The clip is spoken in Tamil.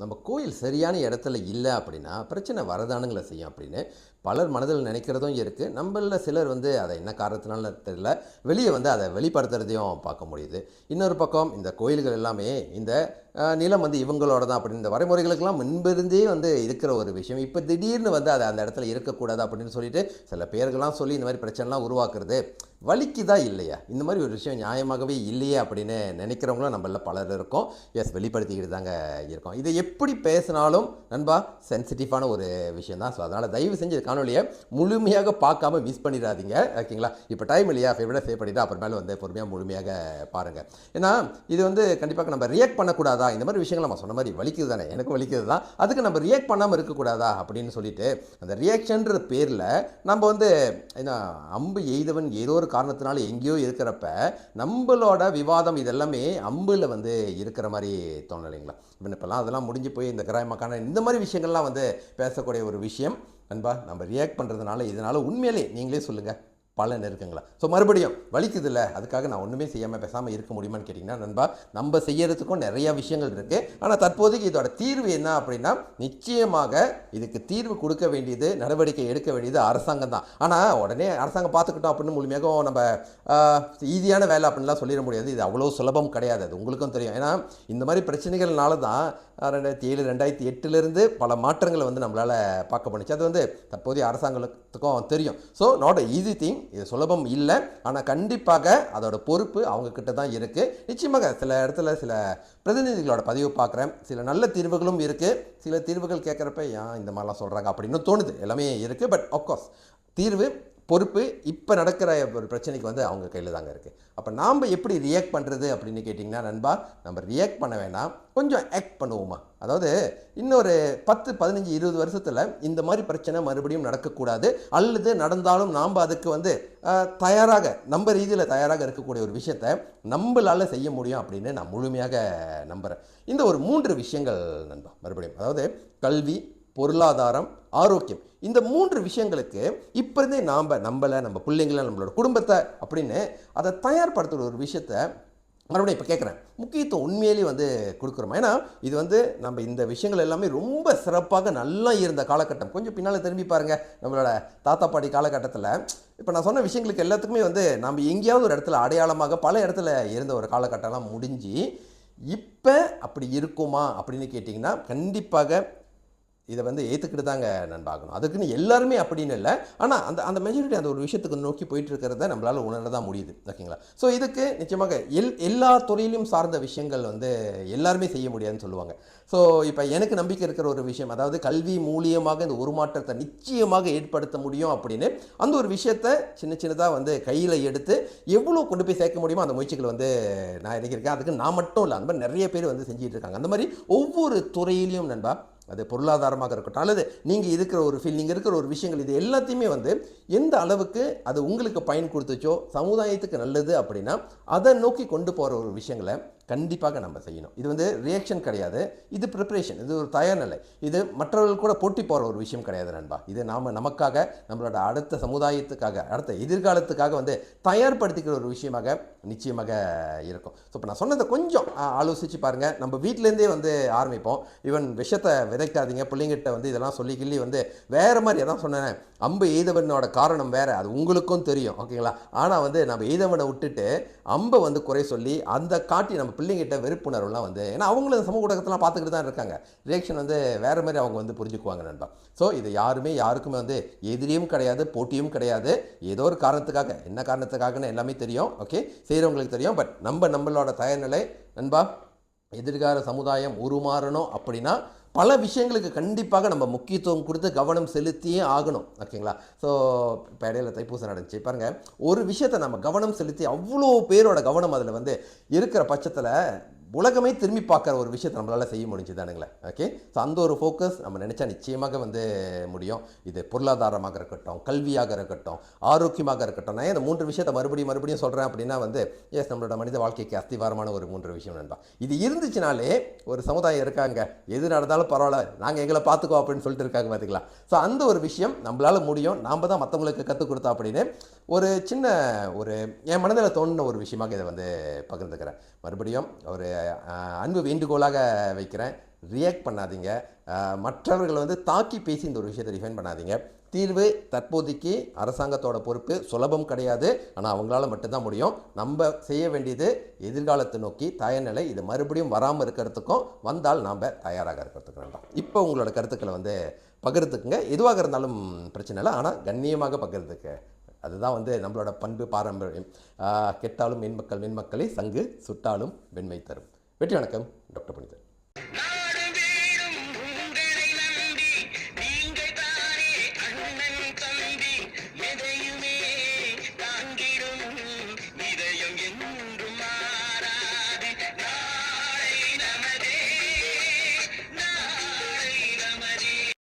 நம்ம கோயில் சரியான இடத்துல இல்லை அப்படின்னா பிரச்சனை வரதானுங்களை செய்யும் அப்படின்னு பலர் மனதில் நினைக்கிறதும் இருக்குது. நம்மள சிலர் வந்து அதை என்ன காரணத்தினால தெரியல, வெளியே வந்து அதை வெளிப்படுத்துறதையும் பார்க்க முடியுது. இன்னொரு பக்கம் இந்த கோயில்கள் எல்லாமே இந்த நிலம் வந்து இவங்களோட தான் அப்படின்னு இந்த வரைமுறைகளுக்கெல்லாம் முன்பிருந்தே வந்து இருக்கிற ஒரு விஷயம். இப்போ திடீர்னு வந்து அதை அந்த இடத்துல இருக்கக்கூடாது அப்படின்னு சொல்லிட்டு சில பேர்கள்லாம் சொல்லி இந்த மாதிரி பிரச்சனைலாம் உருவாக்குறது வலிக்குதா இல்லையா? இந்த மாதிரி ஒரு விஷயம் நியாயமாகவே இல்லையே அப்படின்னு நினைக்கிறவங்களும் நம்மள பலர் இருக்கோம். எஸ், வெளிப்படுத்திக்கிட்டு தாங்க இருக்கோம். இதை எப்படி பேசினாலும் நண்பா சென்சிட்டிவான ஒரு விஷயம் தான். ஸோ அதனால் தயவு செஞ்சு காணொலியை முழுமையாக பார்க்காம மிஸ் பண்ணிடாதீங்க, ஓகேங்களா? இப்போ டைம் இல்லையா, ஃபேவரட்டாக சேவ் பண்ணிவிட்டு அப்புறமேலே வந்து பொறுமையாக முழுமையாக பாருங்கள். ஏன்னா இது வந்து கண்டிப்பாக நம்ம ரியாக்ட் பண்ணக்கூடாதா, இந்த மாதிரி விஷயங்கள் நம்ம சொன்ன மாதிரி வலிக்குது தானே, எனக்கும் வலிக்குது தான், அதுக்கு நம்ம ரியாக்ட் பண்ணாமல் இருக்கக்கூடாதா அப்படின்னு சொல்லிட்டு அந்த ரியாக்ஷன்ற பேரில் நம்ம வந்து என்ன அம்பு எய்தவன் ஏதோ ஒரு காரணத்தினால எங்கேயோ இருக்கிறப்ப நம்மளோட விவாதம் இதெல்லாமே அம்பில் வந்து இருக்கிற மாதிரி தோணலைங்களா? இப்போலாம் அதெல்லாம் முடிஞ்சு போய் இந்த கிராமக்கான இந்த மாதிரி விஷயங்கள்லாம் வந்து பேசக்கூடிய ஒரு விஷயம் நண்பா. நம்ம ரியாக்ட் பண்ணுறதுனால இதனால் உண்மையிலே நீங்களே சொல்லுங்கள் பலன் இருக்குங்களா? ஸோ மறுபடியும் வலிக்குது இல்லை, அதுக்காக நான் ஒன்றுமே செய்யாமல் பேசாமல் இருக்க முடியுமான்னு கேட்டிங்கன்னா நண்பா, நம்ம செய்யறதுக்கும் நிறையா விஷயங்கள் இருக்குது. ஆனால் தற்போதைக்கு இதோட தீர்வு என்ன அப்படின்னா, நிச்சயமாக இதுக்கு தீர்வு கொடுக்க வேண்டியது, நடவடிக்கை எடுக்க வேண்டியது அரசாங்கம் தான். ஆனால் உடனே அரசாங்கம் பார்த்துக்கிட்டோம் அப்படின்னு முழுமையாக நம்ம ஈஸியான வேலை அப்படின்லாம் சொல்லிட முடியாது. இது அவ்வளோ சுலபம் கிடையாது, அது உங்களுக்கும் தெரியும். ஏன்னா இந்த மாதிரி பிரச்சனைகள்னால தான் 2007 2008 பல மாற்றங்களை வந்து நம்மளால் பார்க்க பண்ணிச்சு. அது வந்து தற்போதைய அரசாங்கத்துக்கும் தெரியும். So not a easy thing, இது சுலபம் இல்லை. ஆனால் கண்டிப்பாக அதோட பொறுப்பு அவங்கக்கிட்ட தான் இருக்குது. நிச்சயமாக சில இடத்துல சில பிரதிநிதிகளோட பதிவு பார்க்குறேன், சில நல்ல தீர்வுகளும் இருக்குது. சில தீர்வுகள் கேட்குறப்ப ஏன் இந்த மாதிரிலாம் சொல்கிறாங்க அப்படின்னு தோணுது. எல்லாமே இருக்குது. பட் ஆஃப்கோர்ஸ் தீர்வு பொறுப்பு இப்போ நடக்கிற ஒரு பிரச்சனைக்கு வந்து அவங்க கையில் தாங்க இருக்குது. அப்போ நாம் எப்படி ரியாக்ட் பண்ணுறது அப்படின்னு கேட்டிங்கன்னா நண்பா, நம்ம ரியாக்ட் பண்ண வேணாம், கொஞ்சம் ஆக்ட் பண்ணுவோமா. அதாவது இன்னொரு 10 15 20 வருஷத்தில் இந்த மாதிரி பிரச்சனை மறுபடியும் நடக்கக்கூடாது, அல்லது நடந்தாலும் நாம் அதுக்கு வந்து தயாராக நம்ம ரீதியில் தயாராக இருக்கக்கூடிய ஒரு விஷயத்தை நம்மளால் செய்ய முடியும் அப்படின்னு நான் முழுமையாக நம்புகிறேன். இந்த ஒரு 3 விஷயங்கள் நண்பா, மறுபடியும் அதாவது கல்வி, பொருளாதாரம், ஆரோக்கியம், இந்த 3 விஷயங்களுக்கு இப்போ இருந்தே நம்மளை நம்ம பிள்ளைங்களை நம்மளோட குடும்பத்தை அப்படின்னு அதை தயார்படுத்துகிற ஒரு விஷயத்தை மறுபடியும் இப்போ கேட்குறேன், முக்கியத்துவம் உண்மையிலேயே வந்து கொடுக்குறோம். ஏன்னா இது வந்து நம்ம இந்த விஷயங்கள் எல்லாமே ரொம்ப சிறப்பாக நல்லா இருந்த காலகட்டம். கொஞ்சம் பின்னால் திரும்பி பாருங்கள், நம்மளோட தாத்தா பாட்டி காலகட்டத்தில் இப்போ நான் சொன்ன விஷயங்களுக்கு எல்லாத்துக்குமே வந்து நம்ம எங்கேயாவது ஒரு இடத்துல அடையாளமாக பல இடத்துல இருந்த ஒரு காலகட்டம்லாம் முடிஞ்சு இப்போ அப்படி இருக்குமா அப்படின்னு கேட்டிங்கன்னா கண்டிப்பாக இதை வந்து ஏற்றுக்கிட்டு தாங்க நண்பாகணும். அதுக்குன்னு எல்லாருமே அப்படின்னு இல்லை, ஆனால் அந்த மெஜாரிட்டி அந்த ஒரு விஷயத்துக்கு நோக்கி போயிட்டு இருக்கிறத நம்மளால் உணர தான் முடியுது, ஓகேங்களா? ஸோ இதுக்கு நிச்சயமாக எல்லா துறையிலும் சார்ந்த விஷயங்கள் வந்து எல்லாருமே செய்ய முடியாதுன்னு சொல்லுவாங்க. ஸோ இப்போ எனக்கு நம்பிக்கை இருக்கிற ஒரு விஷயம், அதாவது கல்வி மூலியமாக இந்த உருமாற்றத்தை நிச்சயமாக ஏற்படுத்த முடியும் அப்படின்னு அந்த ஒரு விஷயத்தை சின்னதாக வந்து கையில் எடுத்து எவ்வளோ கொண்டு போய் சேர்க்க முடியுமோ அந்த முயற்சிகள் வந்து நான் நினைக்கிறேன். அதுக்கு நான் மட்டும் இல்லை, அந்த மாதிரி நிறைய பேர் வந்து செஞ்சுட்டு இருக்காங்க. அந்த மாதிரி ஒவ்வொரு துறையிலையும் நண்பா, அது பொருளாதாரமாக இருக்கட்டும், அல்லது நீங்கள் இருக்கிற ஒரு ஃபீல், நீங்கள் இருக்கிற ஒரு விஷயங்கள், இது எல்லாத்தையுமே வந்து எந்த அளவுக்கு அது உங்களுக்கு பயன் கொடுத்துச்சோ, சமுதாயத்துக்கு நல்லது அப்படின்னா அதை நோக்கி கொண்டு போகிற ஒரு விஷயங்களை கண்டிப்பாக நம்ம செய்யணும். இது வந்து ரியாக்ஷன் கிடையாது, இது ப்ரிப்பரேஷன், இது ஒரு தயார் நிலை. இது மற்றவர்கள் கூட போட்டி போகிற ஒரு விஷயம் கிடையாது நண்பா. இது நமக்காக, நம்மளோட அடுத்த சமுதாயத்துக்காக, அடுத்த எதிர்காலத்துக்காக வந்து தயார்படுத்திக்கிற ஒரு விஷயமாக நிச்சயமாக இருக்கும். ஸோ இப்போ நான் சொன்னதை கொஞ்சம் ஆலோசித்து பாருங்கள். நம்ம வீட்டிலேருந்தே வந்து ஆரம்பிப்போம். ஈவன் விஷத்தை விதைக்காதீங்க, பிள்ளைங்கிட்ட வந்து இதெல்லாம் சொல்லி கிள்ளி வந்து வேறு மாதிரி எதாவது சொன்னேன், அம்பு எய்தவனோட காரணம் வேறு, அது உங்களுக்கும் தெரியும், ஓகேங்களா? ஆனால் வந்து நம்ம எய்தவனை விட்டுட்டு அம்பை வந்து குறை சொல்லி அந்த காட்டி நம்ம பிள்ளைங்கிட்ட வெறுப்புணர்வுலாம் வந்து, ஏன்னா அவங்களும் சமூக ஊடகத்தெல்லாம் பார்த்துக்கிட்டு தான் இருக்காங்க, ரியாக்ஷன் வந்து வேறு மாதிரி அவங்க வந்து புரிஞ்சுக்குவாங்க நண்பா. ஸோ இது யாருக்குமே வந்து எதிரியும் கிடையாது, போட்டியும் கிடையாது. ஏதோ ஒரு காரணத்துக்காக, என்ன காரணத்துக்காகன்னு எல்லாமே தெரியும், ஓகே, செய்கிறவங்களுக்கு தெரியும். பட் நம்மளோட தயார்நிலை நண்பா, எதிர்கால சமுதாயம் உருமாறணும் அப்படின்னா பல விஷயங்களுக்கு கண்டிப்பாக நம்ம முக்கியத்துவம் கொடுத்து கவனம் செலுத்தியே ஆகணும், ஓகேங்களா? ஸோ இப்போ இடையில தைப்பூசம் நடந்துச்சு பாருங்கள், ஒரு விஷயத்தை நம்ம கவனம் செலுத்தி அவ்வளோ பேரோட கவனம் அதில் வந்து இருக்கிற பட்சத்தில் உலகமே திரும்பி பார்க்குற ஒரு விஷயத்தை நம்மளால் செய்ய முடிஞ்சுதானுங்களே, ஓகே? ஸோ அந்த ஒரு ஃபோக்கஸ் நம்ம நினச்சா நிச்சயமாக வந்து முடியும். இது பொருளாதாரமாக இருக்கட்டும், கல்வியாக இருக்கட்டும், ஆரோக்கியமாக இருக்கட்டும். நான் இந்த 3 விஷயத்தை மறுபடியும் சொல்கிறேன் அப்படின்னா வந்து எஸ், நம்மளோட மனித வாழ்க்கைக்கு அஸ்திவாரமான ஒரு 3 விஷயம் நண்பா. இது இருந்துச்சுனாலே ஒரு சமுதாயம் இருக்காங்க, எது நடந்தாலும் பரவாயில்ல, நாங்கள் எங்களை பார்த்துக்கோ அப்படின்னு சொல்லிட்டு இருக்காங்க, பார்த்துக்கலாம். ஸோ அந்த ஒரு விஷயம் நம்மளால் முடியும், நாம் தான் மற்றவங்களுக்கு கற்றுக் கொடுத்தா அப்படின்னு ஒரு சின்ன ஒரு என் மனதில் தோணுன ஒரு விஷயமாக இதை வந்து பகிர்ந்துக்கிறேன். மறுபடியும் ஒரு அன்பு வேண்டுகோளாக வைக்கிறேன், ரியாக்ட் பண்ணாதீங்க. மற்றவர்களை வந்து தாக்கி பேசி இந்த ஒரு விஷயத்தை டிஃபைன் பண்ணாதீங்க. தீர்வு தற்போதைக்கு அரசாங்கத்தோட பொறுப்பு சுலபம் கிடையாது. ஆனால் அவங்களால மட்டும்தான் முடியும். நம்ம செய்ய வேண்டியது எதிர்காலத்தை நோக்கி தயார்நிலை. இது மறுபடியும் வராமல் இருக்கிறதுக்கும் வந்தால் நாம் தயாராக இருக்கிறதுக்கு வேண்டாம். இப்போ உங்களோட கருத்துக்களை வந்து பகிர்ந்துக்குங்க. எதுவாக இருந்தாலும் பிரச்சனை இல்லை, ஆனால் கண்ணியமாக பகிர்ந்துக்க. அதுதான் வந்து நம்மளோட பண்பு பாரம்பரியம். கெட்டாலும் மென்மக்களே சங்கு சுட்டாலும் வெண்மை தரும். வெற்றி வணக்கம். டாக்டர் புனிதன்.